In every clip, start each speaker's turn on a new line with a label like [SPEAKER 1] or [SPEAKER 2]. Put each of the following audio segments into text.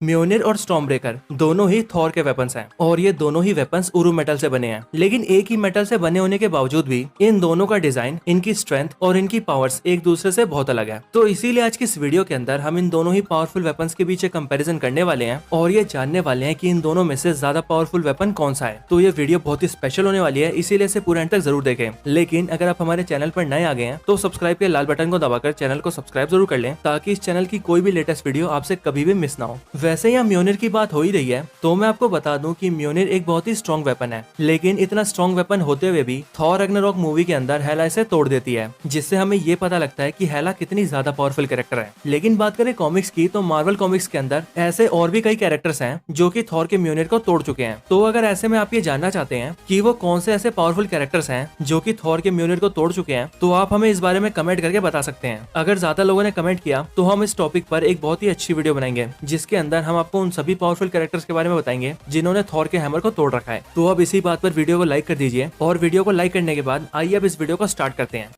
[SPEAKER 1] म्योनिर और storm breaker दोनों ही Thor के वेपन्स हैं और ये दोनों ही वेपन्स उरु मेटल से बने हैं। लेकिन एक ही मेटल से बने होने के बावजूद भी इन दोनों का डिजाइन, इनकी स्ट्रेंथ और इनकी पावर्स एक दूसरे से बहुत अलग है। तो इसीलिए आज की इस वीडियो के अंदर हम इन दोनों ही पावरफुल वेपन्स के बीच एक कंपैरिजन करने वाले हैं और ये जानने वाले हैं कि इन दोनों में से ज्यादा पावरफुल वेपन कौन सा है। तो ये वीडियो बहुत ही स्पेशल होने वाली है, इसीलिए इसे पूरे एंड तक जरूर देखें। लेकिन अगर आप हमारे चैनल पर नए आ गए हैं तो सब्सक्राइब के लाल बटन को दबाकर चैनल को सब्सक्राइब जरूर कर लें ताकि इस चैनल की कोई भी लेटेस्ट वीडियो आपसे कभी भी मिस ना हो। वैसे यहाँ म्योनिर की बात हो ही रही है तो मैं आपको बता दूं कि म्योनिर एक बहुत ही स्ट्रॉन्ग वेपन है, लेकिन इतना स्ट्रॉन्ग वेपन होते हुए भी थॉर रैग्नारोक मूवी के अंदर हेला इसे तोड़ देती है, जिससे हमें ये पता लगता है कि हेला कितनी ज्यादा पावरफुल कैरेक्टर है। लेकिन बात करें कॉमिक्स की तो मार्वल कॉमिक्स के अंदर ऐसे और भी कई कैरेक्टर्स हैं जो कि थॉर के म्योनिर को तोड़ चुके हैं। तो अगर ऐसे में आप ये जानना चाहते हैं कि वो कौन से ऐसे पावरफुल कैरेक्टर्स हैं जो कि थॉर के म्योनिर को तोड़ चुके हैं तो आप हमें इस बारे में कमेंट करके बता सकते हैं। अगर ज्यादा लोगों ने कमेंट किया तो हम इस टॉपिक पर एक बहुत ही अच्छी वीडियो बनाएंगे जिसके अंदर हम आपको उन सभी पावरफुल कैरेक्टर्स के बारे में बताएंगे जिन्होंने थॉर के हैमर को तोड़ रखा है। तो अब इसी बात पर वीडियो को लाइक कर दीजिए और वीडियो को लाइक करने के बाद आइए अब इस वीडियो को स्टार्ट करते हैं।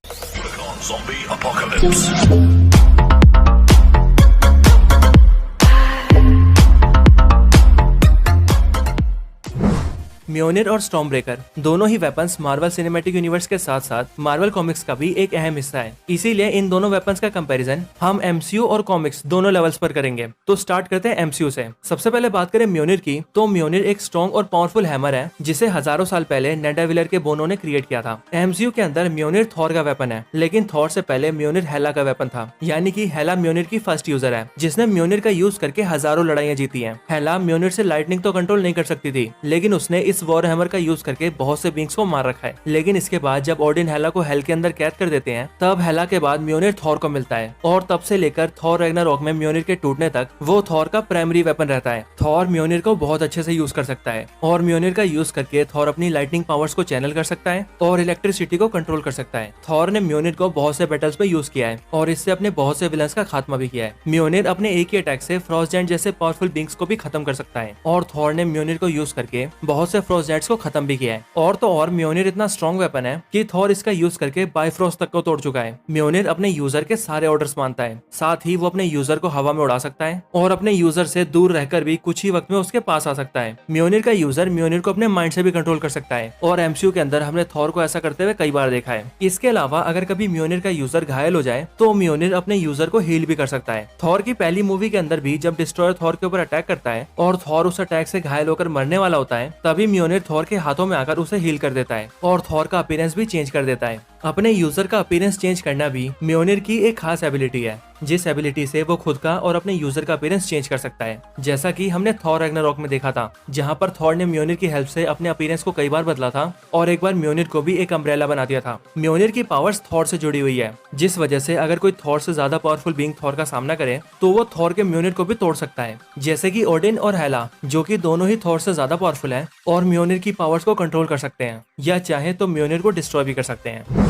[SPEAKER 1] म्योनिर और स्टॉर्म ब्रेकर दोनों ही वेपन्स मार्वल सिनेमैटिक यूनिवर्स के साथ साथ मार्वल कॉमिक्स का भी एक अहम हिस्सा है। इसीलिए इन दोनों वेपन्स का कंपैरिजन हम एमसीयू और कॉमिक्स दोनों लेवल्स पर करेंगे। तो स्टार्ट करते हैं एमसीयू से। सबसे पहले बात करें म्योनिर की तो म्योनिर एक स्ट्रॉन्ग और पावरफुल हैमर है जिसे हजारों साल पहले नेडाविलर के बोनो ने क्रिएट किया था। एमसीयू के अंदर म्योनिर थॉर का वेपन है, लेकिन थॉर से पहले म्योनिर हेला का वेपन था, यानी कि हेला म्योनिर की फर्स्ट यूजर है जिसने म्योनिर का यूज करके हजारों लड़ाइयां जीती है। हेला म्योनिर से लाइटनिंग तो कंट्रोल नहीं कर सकती थी, लेकिन उसने इस वॉर हैमर का यूज करके बहुत से बींग्स को मार रखा है। लेकिन इसके बाद जब ओडिन हेला को हेल के अंदर कैद कर देते हैं तब हेला के बाद म्योनिर थॉर को मिलता है और तब से लेकर थॉर रैग्नारोक में म्योनिर के टूटने तक वो थॉर का प्राइमरी वेपन रहता है। थॉर म्योनिर को बहुत अच्छे से यूज कर सकता है और म्योनिर का यूज करके थॉर अपनी लाइटनिंग पावर्स को चैनल कर सकता है और इलेक्ट्रिसिटी को कंट्रोल कर सकता है। थॉर ने म्योनिर को बहुत से बैटल्स में यूज किया है और इससे अपने बहुत से विलन्स का खात्मा भी किया है। म्योनिर अपने एक ही अटैक से फ्रॉस्ट जायंट जैसे पावरफुल बींग्स को भी खत्म कर सकता है और थॉर ने म्योनिर को यूज करके बहुत से फ्रॉस्ट जायंट्स को खत्म भी किया है। और म्योनिर इतना स्ट्रॉन्ग वेपन है कि थॉर इसका यूज करके बाइफ्रोस्ट तक को तोड़ चुका है। म्योनिर अपने यूजर के सारे ऑर्डर्स मानता है, साथ ही वो अपने यूजर को हवा में उड़ा सकता है और अपने यूजर से दूर रहकर भी कुछ ही वक्त में उसके पास आ सकता है। म्योनिर का यूजर म्योनिर को अपने माइंड से भी कंट्रोल कर सकता है और एमसीयू के अंदर हमने थॉर को ऐसा करते हुए कई बार देखा है। इसके अलावा अगर कभी म्योनिर का यूजर घायल हो जाए तो म्योनिर अपने यूजर को हील भी कर सकता है। थॉर की पहली मूवी के अंदर भी जब डिस्ट्रॉयर थॉर के ऊपर अटैक करता है और थॉर उस अटैक से घायल होकर मरने वाला होता है तभी म्योनिर थॉर के हाथों में आकर उसे हील कर देता है और थॉर का अपीयरेंस भी चेंज कर देता है। अपने यूजर का अपीयरेंस चेंज करना भी म्योनिर की एक खास एबिलिटी है, जिस एबिलिटी से वो खुद का और अपने यूजर का अपीयरेंस चेंज कर सकता है, जैसा कि हमने थॉर रैग्नारोक में देखा था जहां पर थॉर ने म्योनिर की हेल्प से अपने अपीयरेंस को कई बार बदला था और एक बार म्योनिर को भी एक अम्ब्रेला बना दिया था। म्योनिर की पावर्स थॉर से जुड़ी हुई है, जिस वजह से अगर कोई थॉर से ज्यादा पावरफुल बीइंग थॉर का सामना करे तो वो थॉर के म्योनिर को भी तोड़ सकता है, जैसे कि ओडिन और हेला जो कि दोनों ही थॉर से ज्यादा पावरफुल है और म्योनिर की पावर्स को कंट्रोल कर सकते हैं या चाहे तो म्योनिर को डिस्ट्रॉय भी कर सकते हैं।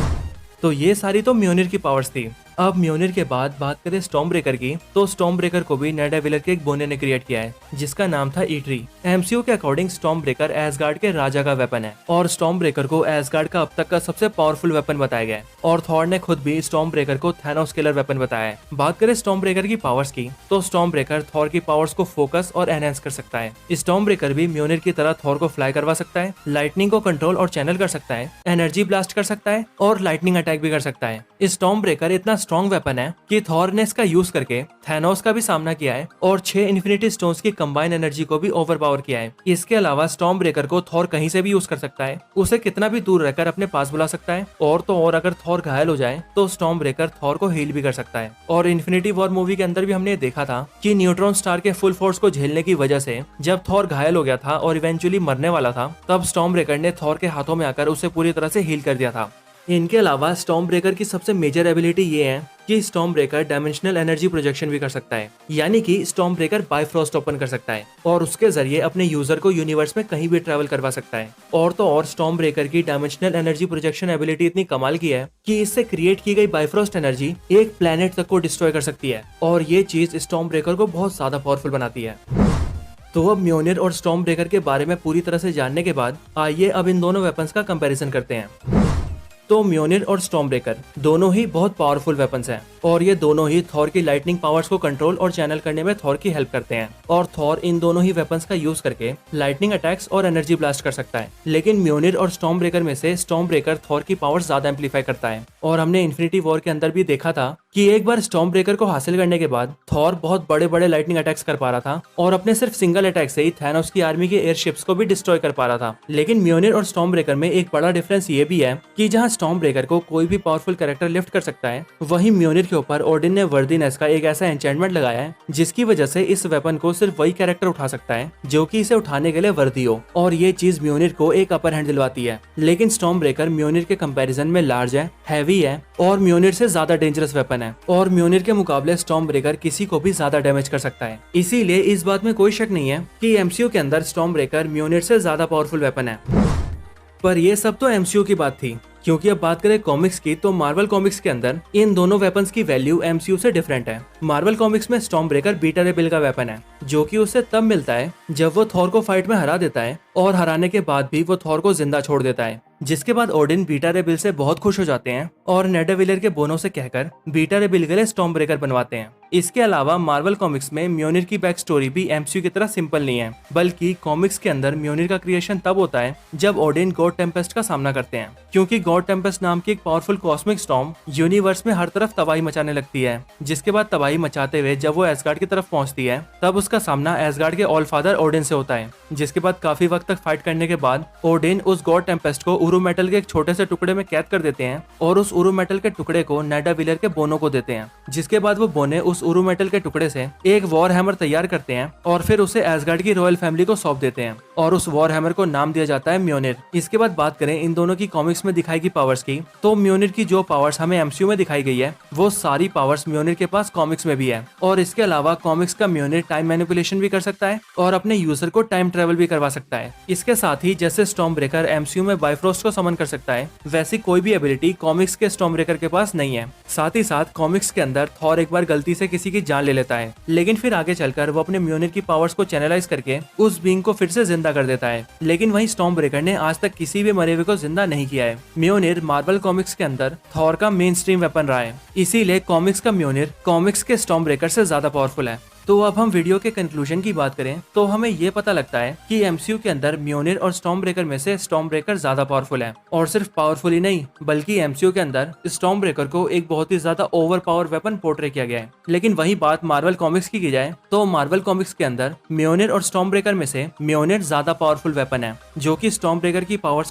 [SPEAKER 1] तो ये सारी तो म्योनिर की पावर्स थी। अब म्योनिर के बाद बात करें स्टॉर्म ब्रेकर की तो स्टॉर्म ब्रेकर को भी नेडाविलर के एक बोने ने क्रिएट किया है जिसका नाम था ईट्री। एमसीयू के अकॉर्डिंग स्टॉर्म ब्रेकर एसगार्ड के राजा का वेपन है और स्टॉर्म ब्रेकर को एसगार्ड का अब तक का सबसे पावरफुल वेपन बताया गया है और थॉर ने खुद भी स्टॉर्म ब्रेकर को थैनोस किलर वेपन बताया है। बात करें स्टॉर्म ब्रेकर की पावर्स की तो स्टॉर्म ब्रेकर थॉर की पावर्स को फोकस और एनहेंस कर सकता है। स्टॉर्म ब्रेकर भी म्योनिर की तरह थॉर को फ्लाई करवा सकता है, लाइटनिंग को कंट्रोल और चैनल कर सकता है, एनर्जी ब्लास्ट कर सकता है और लाइटनिंग अटैक भी कर सकता है। स्टॉर्म ब्रेकर इतना स्ट्रॉन्ग वेपन है कि थॉर ने इसका यूज करके थैनोस का भी सामना किया है और 6 इन्फिनिटी स्टोन्स की कंबाइन एनर्जी को भी ओवरपावर किया है। इसके अलावा स्टॉर्म ब्रेकर को थॉर कहीं से भी यूज कर सकता है, उसे कितना भी दूर रहकर अपने पास बुला सकता है और तो और अगर थॉर घायल हो जाए तो स्टॉर्म ब्रेकर थॉर को हील भी कर सकता है। और इन्फिनिटी वॉर मूवी के अंदर भी हमने देखा था कि न्यूट्रॉन स्टार के फुल फोर्स को झेलने की वजह से जब थॉर घायल हो गया था और इवेंचुअली मरने वाला था तब स्टॉर्म ब्रेकर ने थॉर के हाथों में आकर उसे पूरी तरह से हील कर दिया था। इनके अलावा स्टॉर्म ब्रेकर की सबसे मेजर एबिलिटी ये है कि storm breaker dimensional energy projection भी कर सकता है, यानी कि स्टॉर्म ब्रेकर बाइफ्रोस्ट ओपन कर सकता है और उसके जरिए अपने यूजर को यूनिवर्स में कहीं भी ट्रैवल करवा सकता है। और तो और स्टॉर्म ब्रेकर की डायमेंशनल एनर्जी प्रोजेक्शन एबिलिटी इतनी कमाल की है कि इससे क्रिएट की गई बाइफ्रोस्ट एनर्जी एक प्लेनेट तक को डिस्ट्रॉय कर सकती है और ये चीज स्टॉर्म ब्रेकर को बहुत ज्यादा पावरफुल बनाती है। तो अब म्योनिर और स्टॉर्म ब्रेकर के बारे में पूरी तरह से जानने के बाद आइए अब इन दोनों वेपन्स का कंपैरिजन करते हैं। तो म्योनिर और स्टॉर्म ब्रेकर दोनों ही बहुत पावरफुल वेपन्स हैं और ये दोनों ही थॉर की लाइटनिंग पावर्स को कंट्रोल और चैनल करने में थॉर की हेल्प करते हैं और थॉर इन दोनों ही वेपन्स का यूज करके लाइटनिंग अटैक्स और एनर्जी ब्लास्ट कर सकता है। लेकिन म्योनिर और स्टॉर्म ब्रेकर में से स्टॉर्म ब्रेकर थॉर की पावर ज्यादा एम्पलीफाई करता है और हमने इन्फिनिटी वॉर के अंदर भी देखा था कि एक बार स्टॉर्म ब्रेकर को हासिल करने के बाद थॉर बहुत बड़े बड़े लाइटनिंग अटैक्स कर पा रहा था और अपने सिर्फ सिंगल अटैक से ही थैनोस की आर्मी के एयरशिप्स को भी डिस्ट्रॉय कर पा रहा था। लेकिन म्योनिर और स्टॉर्म ब्रेकर में एक बड़ा डिफरेंस ये भी है कि जहां स्टॉर्म ब्रेकर को कोई भी पावरफुल कैरेक्टर लिफ्ट कर सकता है, वहीं म्योनिर के ऊपर ओडिन ने वर्दीनेस का एक ऐसा एन्चेंटमेंट लगाया है जिसकी वजह से इस वेपन को सिर्फ वही कैरेक्टर उठा सकता है जो कि इसे उठाने के लिए वर्दी हो और ये चीज म्योनिर को एक अपर हैंड दिलवाती है। लेकिन स्टॉर्म ब्रेकर म्योनिर के कंपैरिजन में लार्ज है, हैवी है और म्योनिर से ज्यादा डेंजरस वेपन है और म्योनिर के मुकाबले स्टॉर्म ब्रेकर किसी को भी ज्यादा डैमेज कर सकता है। इसीलिए इस बात में कोई शक नहीं है कि एमसीयू के अंदर स्टॉर्म ब्रेकर म्योनिर से ज्यादा पावरफुल वेपन है। पर ये सब तो एमसीयू की बात थी, क्योंकि अब बात करें कॉमिक्स की तो मार्वल कॉमिक्स के अंदर इन दोनों वेपन्स की वैल्यू एमसीयू से डिफरेंट है। मार्वल कॉमिक्स में स्टॉर्म ब्रेकर बीटा रे बिल का वेपन है जो कि उसे तब मिलता है जब वो थॉर को फाइट में हरा देता है और हराने के बाद भी वो थॉर को जिंदा छोड़ देता है, जिसके बाद ओडिन बीटा रे बिल से बहुत खुश हो जाते हैं और नेडरविलर के बोनों से कहकर बीटा रे बिल के लिए स्टॉर्म ब्रेकर बनवाते हैं। इसके अलावा मार्वल कॉमिक्स में म्योनिर की बैक स्टोरी भी एमसीयू की तरह सिंपल नहीं है, बल्कि कॉमिक्स के अंदर म्योनिर का क्रिएशन तब होता है जब ओडिन गॉड टेम्पेस्ट का सामना करते हैं, क्योंकि गॉड टेम्पेस्ट नाम की एक पावरफुल कॉस्मिक स्टॉर्म यूनिवर्स में हर तरफ तबाही मचाने लगती है। जिसके बाद तबाही मचाते हुए जब वो एसगार्ड की तरफ पहुंचती है तब उसका सामना एसगार्ड के ऑल फादर ओडिन से होता है, जिसके बाद काफी वक्त तक फाइट करने के बाद ओडिन उस गॉड टेम्पेस्ट को उरू मेटल के एक छोटे से टुकड़े में कैद कर देते हैं और उस उरू मेटल के टुकड़े को नेडरविलर के बोनों को देते हैं, जिसके बाद वो बोने उस उरू मेटल के टुकड़े से एक वॉर हैमर तैयार करते हैं और फिर उसे एसगार्ड की रॉयल फैमिली को सौंप देते हैं और उस वॉर हैमर को नाम दिया जाता है म्योनिर। इसके बाद बात करें इन दोनों की कॉमिक्स में दिखाई गई पावर्स की, तो म्योनिर की जो पावर्स हमें एमसीयू में दिखाई गई है वो सारी पावर्स म्योनिर के पास कॉमिक्स में भी है और इसके अलावा कॉमिक्स का म्योनिर टाइम मैनिपुलेशन भी कर सकता है और अपने यूजर को टाइम ट्रेवल भी करवा सकता है। इसके साथ ही जैसे स्टॉर्म ब्रेकर एमसीयू में बाइफ्रोस्ट को समन कर सकता है, वैसी कोई भी एबिलिटी कॉमिक्स के स्टॉर्म ब्रेकर के पास नहीं है। साथ ही साथ कॉमिक्स के अंदर थॉर एक बार गलती से किसी की जान ले लेता है, लेकिन फिर आगे चलकर वो अपने म्योनिर की पावर्स को चैनलाइज करके उस बीइंग को फिर से जिंदा कर देता है। लेकिन वहीं स्टॉर्म ब्रेकर ने आज तक किसी भी मरे हुए को जिंदा नहीं किया है। म्योनिर मार्वल कॉमिक्स के अंदर थॉर का मेन स्ट्रीम वेपन रहा है, इसीलिए कॉमिक्स का म्योनिर कॉमिक्स के स्टॉर्म ब्रेकर से ज्यादा पावरफुल है। तो अब हम वीडियो के कंक्लूजन की बात करें तो हमें ये पता लगता है कि एमसीयू के अंदर म्योनिर और स्टॉर्म ब्रेकर में से स्टॉर्म ब्रेकर ज्यादा पावरफुल है और सिर्फ पावरफुल ही नहीं बल्कि एमसीयू के अंदर स्टॉर्म ब्रेकर को एक बहुत ही ज्यादा ओवर पावर वेपन पोर्ट्रे किया गया है। लेकिन वही बात मार्वल कॉमिक्स की जाए तो मार्वल कॉमिक्स के अंदर म्योनिर और स्टॉर्म ब्रेकर में से म्योनिर ज्यादा पावरफुल वेपन है जो कि स्टॉर्म ब्रेकर की पावर्स